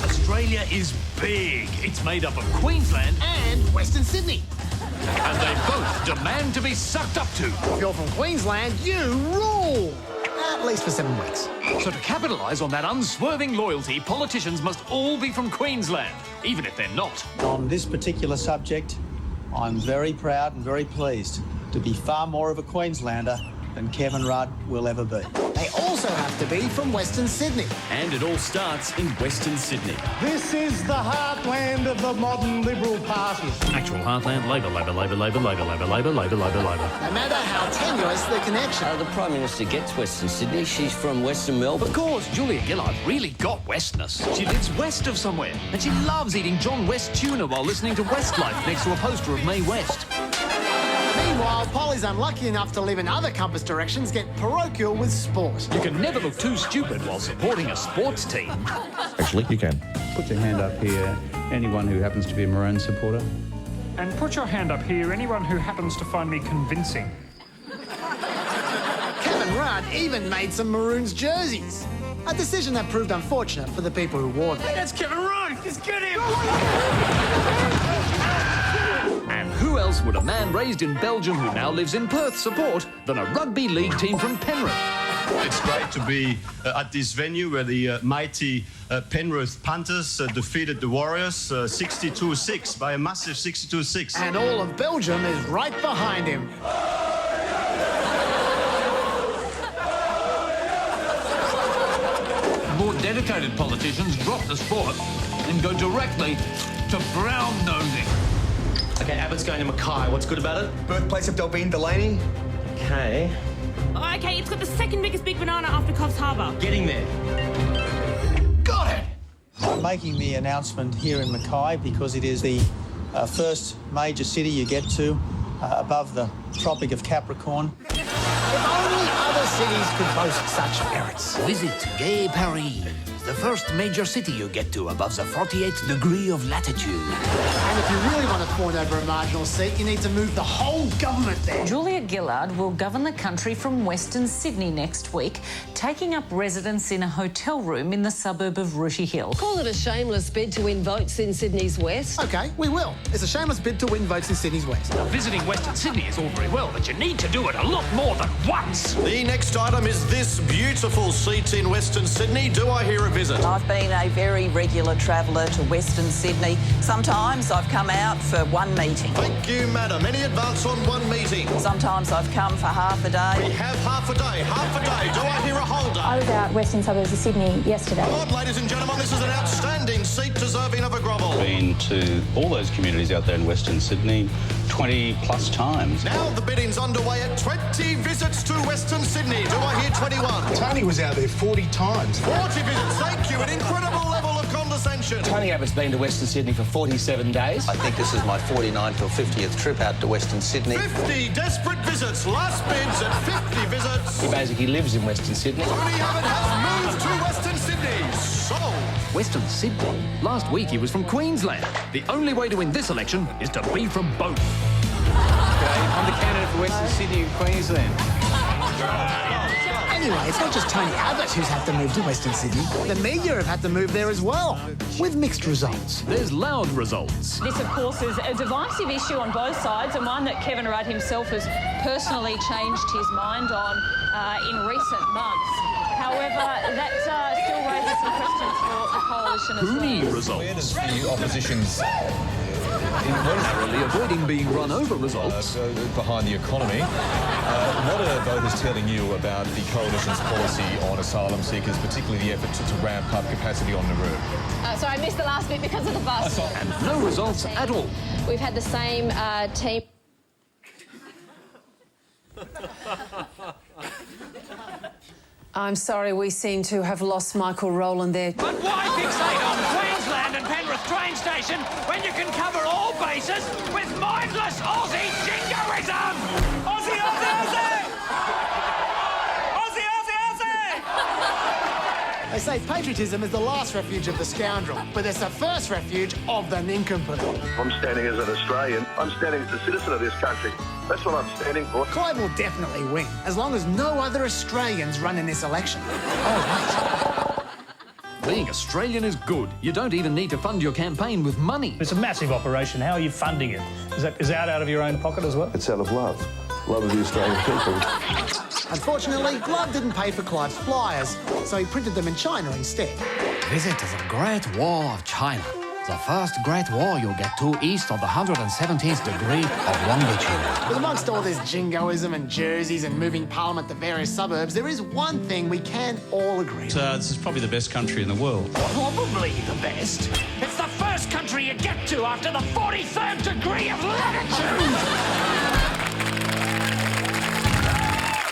Australia is big. It's made up of Queensland And Western Sydney. and they both demand to be sucked up to. If you're from Queensland, you rule. At least for 7 weeks. So to capitalise on that unswerving loyalty, politicians must all be from Queensland, even if they're not. On this particular subject, I'm very proud and very pleased to be far more of a Queenslander than Kevin Rudd will ever be. They also have to be from Western Sydney. And it all starts in Western Sydney. This is the heartland of the modern Liberal Party. Actual heartland, Labor. No matter how tenuous the connection. The Prime Minister gets Western Sydney. She's from Western Melbourne. Of course, Julia Gillard really got Westness. She lives west of somewhere, and she loves eating John West tuna while listening to Westlife next to a poster of Mae West. Meanwhile, Polly's unlucky enough to live in other compass directions get parochial with sport. You can never look too stupid while supporting a sports team. Actually, you can. Put your hand up here, anyone who happens to be a Maroon supporter. And put your hand up here, anyone who happens to find me convincing. Kevin Rudd even made some Maroons jerseys. A decision that proved unfortunate for the people who wore them. That's Kevin Rudd! Just get him! And who else would a man raised in Belgium who now lives in Perth support than a rugby league team from Penrith? It's great to be at this venue where the mighty Penrith Panthers defeated the Warriors 62-6 by a massive 62-6. And all of Belgium is right behind him. More dedicated politicians drop the sport and go directly to brown nosing. Okay, Abbott's going to Mackay. What's good about it? Birthplace of Delbene Delaney. Okay. Okay, it's got the second biggest big banana after Coffs Harbour. Getting there. Got it! I'm making the announcement here in Mackay because it is the first major city you get to above the Tropic of Capricorn. If only other cities could boast such merits. Visit Gay Paris, the first major city you get to above the 48th degree of latitude. And if you really want to fawn over a marginal seat, you need to move the whole government there. Julia Gillard will govern the country from Western Sydney next week, taking up residence in a hotel room in the suburb of Rooty Hill. Call it a shameless bid to win votes in Sydney's West. OK, we will. It's a shameless bid to win votes in Sydney's West. Now, visiting Western Sydney is all very well, but you need to do it a lot more than once. The next item is this beautiful seat in Western Sydney. Do I hear a visit? I've been a very regular traveller to Western Sydney. Sometimes I've come out for one meeting. Thank you, madam. Any advance on one meeting? Sometimes I've come for half a We day. have half a day. Half a day. Do I hear a whole day? I was out western suburbs of Sydney yesterday. Come on, ladies and gentlemen, this is an outstanding seat deserving of a grovel. Been to all those communities out there in Western Sydney 20 plus times. Now the bidding's underway at 20 visits to Western Sydney. Do I hear 21? Tony was out there 40 times. 40 visits. Thank you. An incredible level of condescension. Tony Abbott's been to Western Sydney for 47 days. I think this is my 49th or 50th trip out to Western Sydney. 50 desperate visits. Last bids at 50 visits. He basically lives in Western Sydney. Tony Abbott has moved to Western Sydney. Sold. Western Sydney? Last week he was from Queensland. The only way to win this election is to be from both. I'm the candidate for Western Sydney and Queensland. Anyway, it's not just Tony Abbott who's had to move to Western Sydney. The media have had to move there as well, with mixed results. There's loud results. This, of course, is a divisive issue on both sides and one that Kevin Rudd himself has personally changed his mind on in recent months. However, that still raises some questions for the coalition as well. Cooney results. The opposition's Narrowly avoiding being run over results. behind the economy. What are voters telling you about the coalition's policy on asylum seekers, particularly the effort to ramp up capacity on Nauru? So I missed the last bit because of the bus. And no results at all. We've had the same team. I'm sorry, we seem to have lost Michael Rowland there. But why fixate on Queensland and Penrith train station when you can cover all bases with mindless Aussie jingoism? Aussie, Aussie, Aussie! Aussie, Aussie, Aussie! They say patriotism is the last refuge of the scoundrel, but it's the first refuge of the nincompoop. I'm standing as an Australian. I'm standing as a citizen of this country. That's what I'm standing for. Clive will definitely win, as long as no other Australians run in this election. Oh, Being Australian is good. You don't even need to fund your campaign with money. It's a massive operation. How are you funding it? Is that out of your own pocket as well? It's out of love. Love of the Australian people. Unfortunately, Love didn't pay for Clive's flyers, so he printed them in China instead. Visit the Great Wall of China. The first Great Wall you'll get to east of the 117th degree of longitude. But amongst all this jingoism and jerseys and moving Parliament to various suburbs, there is one thing we can all agree on. This is probably the best country in the world. Probably the best. It's the first country you get to after the 43rd degree of latitude.